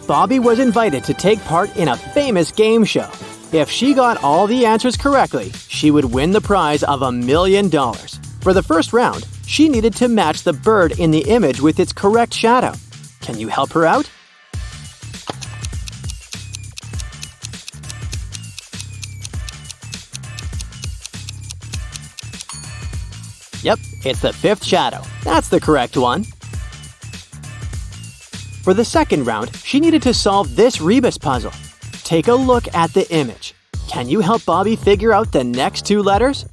Bobby was invited to take part in a famous game show. If she got all the answers correctly, she would win the prize of $1 million. For the first round, she needed to match the bird in the image with its correct shadow. Can you help her out? Yep, it's the fifth shadow. That's the correct one. For the second round, she needed to solve this rebus puzzle. Take a look at the image. Can you help Bobby figure out the next two letters?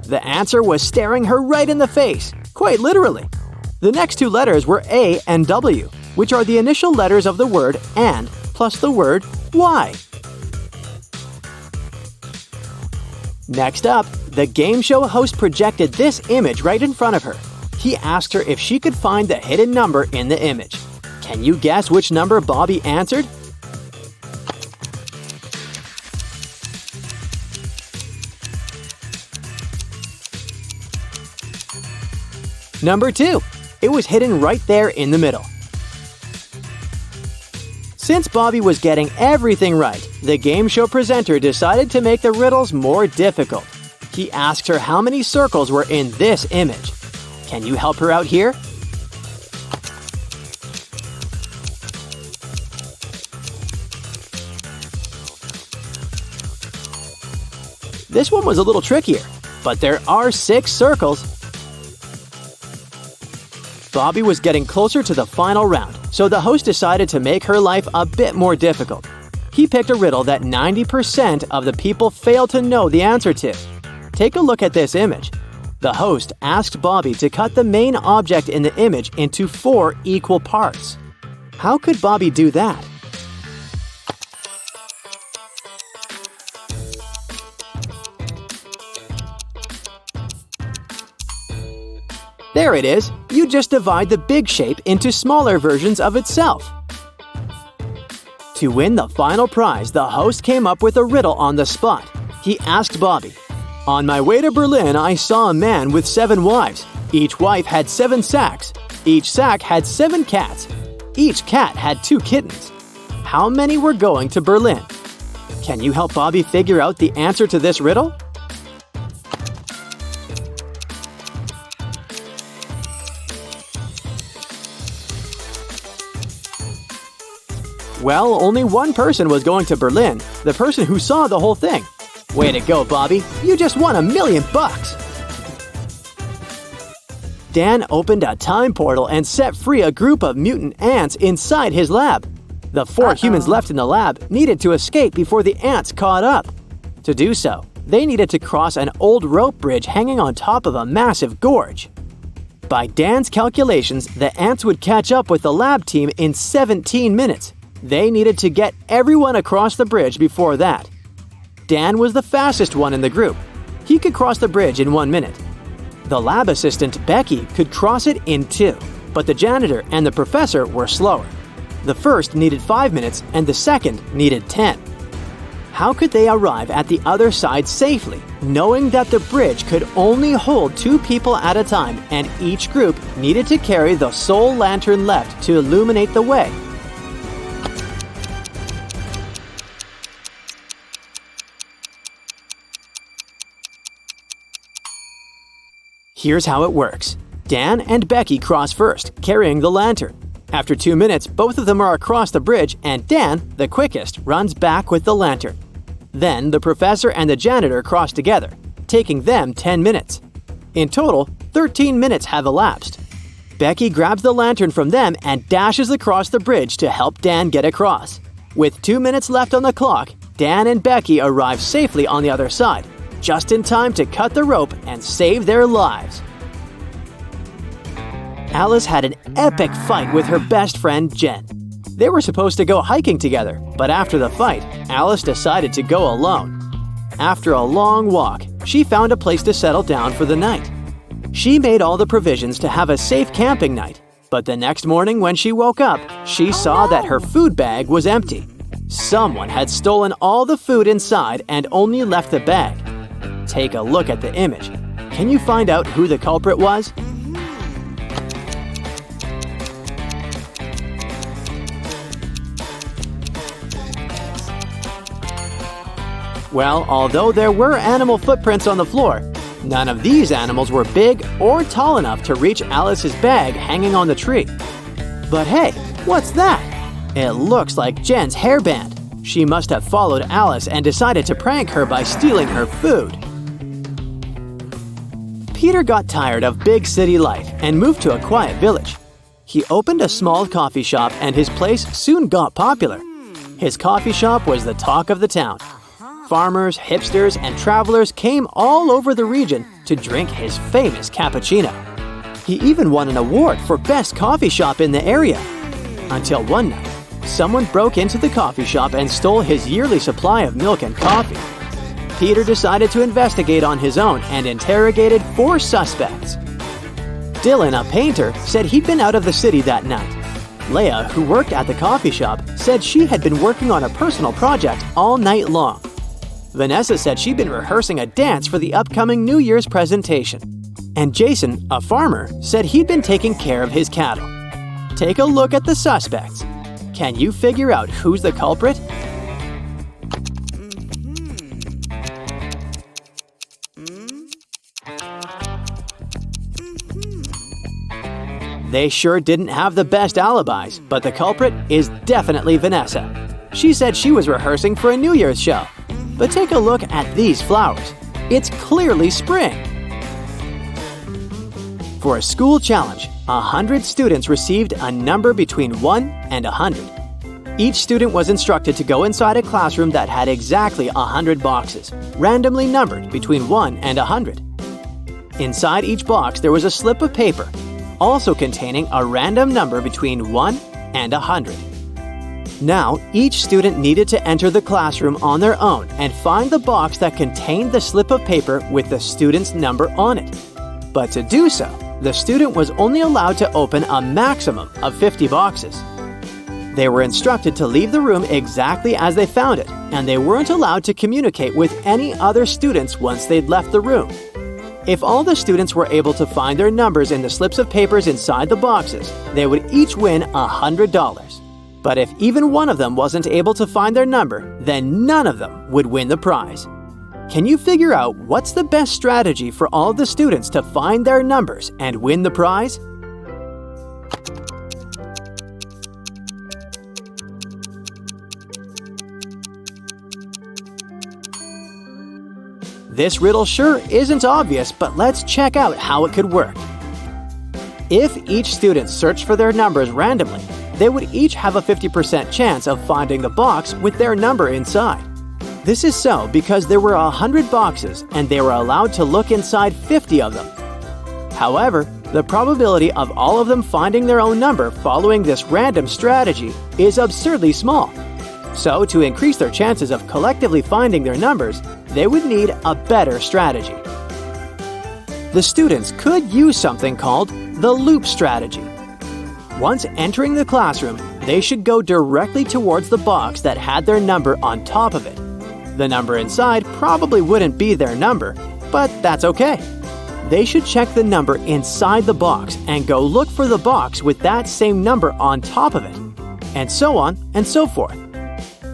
The answer was staring her right in the face, quite literally. The next two letters were A and W, which are the initial letters of the word and plus the word why. Next up, the game show host projected this image right in front of her. He asked her if she could find the hidden number in the image. Can you guess which number Bobby answered? Number 2. It was hidden right there in the middle. Since Bobby was getting everything right, the game show presenter decided to make the riddles more difficult. He asked her how many circles were in this image. Can you help her out here? This one was a little trickier, but there are 6 circles. Bobby was getting closer to the final round, so the host decided to make her life a bit more difficult. He picked a riddle that 90% of the people failed to know the answer to. Take a look at this image. The host asked Bobby to cut the main object in the image into 4 equal parts. How could Bobby do that? There it is. You just divide the big shape into smaller versions of itself. To win the final prize, the host came up with a riddle on the spot. He asked Bobby, "On my way to Berlin, I saw a man with 7 wives. Each wife had 7 sacks. Each sack had 7 cats. Each cat had 2 kittens. How many were going to Berlin?" Can you help Bobby figure out the answer to this riddle? Well, only one person was going to Berlin, the person who saw the whole thing. Way to go, Bobby. You just won $1 million. Dan opened a time portal and set free a group of mutant ants inside his lab. The 4 humans left in the lab needed to escape before the ants caught up. To do so, they needed to cross an old rope bridge hanging on top of a massive gorge. By Dan's calculations, the ants would catch up with the lab team in 17 minutes. They needed to get everyone across the bridge before that. Dan was the fastest one in the group. He could cross the bridge in 1 minute. The lab assistant, Becky, could cross it in 2, but the janitor and the professor were slower. The first needed 5 minutes and the second needed 10. How could they arrive at the other side safely, knowing that the bridge could only hold 2 people at a time and each group needed to carry the sole lantern left to illuminate the way? Here's how it works. Dan and Becky cross first, carrying the lantern. After 2 minutes, both of them are across the bridge and Dan, the quickest, runs back with the lantern. Then the professor and the janitor cross together, taking them 10 minutes. In total, 13 minutes have elapsed. Becky grabs the lantern from them and dashes across the bridge to help Dan get across. With 2 minutes left on the clock, Dan and Becky arrive safely on the other side, just in time to cut the rope and save their lives. Alice had an epic fight with her best friend, Jen. They were supposed to go hiking together, but after the fight, Alice decided to go alone. After a long walk, she found a place to settle down for the night. She made all the provisions to have a safe camping night, but the next morning when she woke up, she saw that her food bag was empty. Someone had stolen all the food inside and only left the bag. Take a look at the image. Can you find out who the culprit was? Well, although there were animal footprints on the floor, none of these animals were big or tall enough to reach Alice's bag hanging on the tree. But hey, what's that? It looks like Jen's hairband. She must have followed Alice and decided to prank her by stealing her food. Peter got tired of big city life and moved to a quiet village. He opened a small coffee shop and his place soon got popular. His coffee shop was the talk of the town. Farmers, hipsters, and travelers came all over the region to drink his famous cappuccino. He even won an award for best coffee shop in the area. Until one night, someone broke into the coffee shop and stole his yearly supply of milk and coffee. Peter decided to investigate on his own and interrogated 4 suspects. Dylan, a painter, said he'd been out of the city that night. Leah, who worked at the coffee shop, said she had been working on a personal project all night long. Vanessa said she'd been rehearsing a dance for the upcoming New Year's presentation. And Jason, a farmer, said he'd been taking care of his cattle. Take a look at the suspects. Can you figure out who's the culprit? They sure didn't have the best alibis, but the culprit is definitely Vanessa. She said she was rehearsing for a New Year's show. But take a look at these flowers. It's clearly spring. For a school challenge, 100 students received a number between 1 and 100. Each student was instructed to go inside a classroom that had exactly 100 boxes, randomly numbered between 1 and 100. Inside each box there was a slip of paper, also containing a random number between 1 and 100. Now, each student needed to enter the classroom on their own and find the box that contained the slip of paper with the student's number on it. But to do so, the student was only allowed to open a maximum of 50 boxes. They were instructed to leave the room exactly as they found it, and they weren't allowed to communicate with any other students once they'd left the room. If all the students were able to find their numbers in the slips of papers inside the boxes, they would each win $100. But if even one of them wasn't able to find their number, then none of them would win the prize. Can you figure out what's the best strategy for all of the students to find their numbers and win the prize? This riddle sure isn't obvious, but let's check out how it could work. If each student searched for their numbers randomly, they would each have a 50% chance of finding the box with their number inside. This is so because there were 100 boxes and they were allowed to look inside 50 of them. However, the probability of all of them finding their own number following this random strategy is absurdly small. So, to increase their chances of collectively finding their numbers, they would need a better strategy. The students could use something called the loop strategy. Once entering the classroom, they should go directly towards the box that had their number on top of it. The number inside probably wouldn't be their number, but that's okay. They should check the number inside the box and go look for the box with that same number on top of it, and so on and so forth.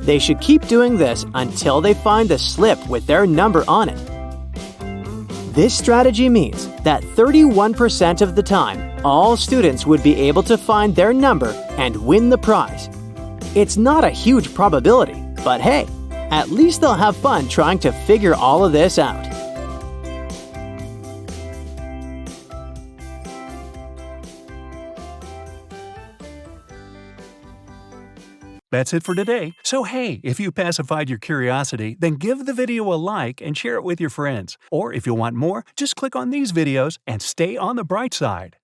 They should keep doing this until they find the slip with their number on it. This strategy means that 31% of the time, all students would be able to find their number and win the prize. It's not a huge probability, but hey, at least they'll have fun trying to figure all of this out. That's it for today. So hey, if you pacified your curiosity, then give the video a like and share it with your friends. Or if you want more, just click on these videos and stay on the bright side.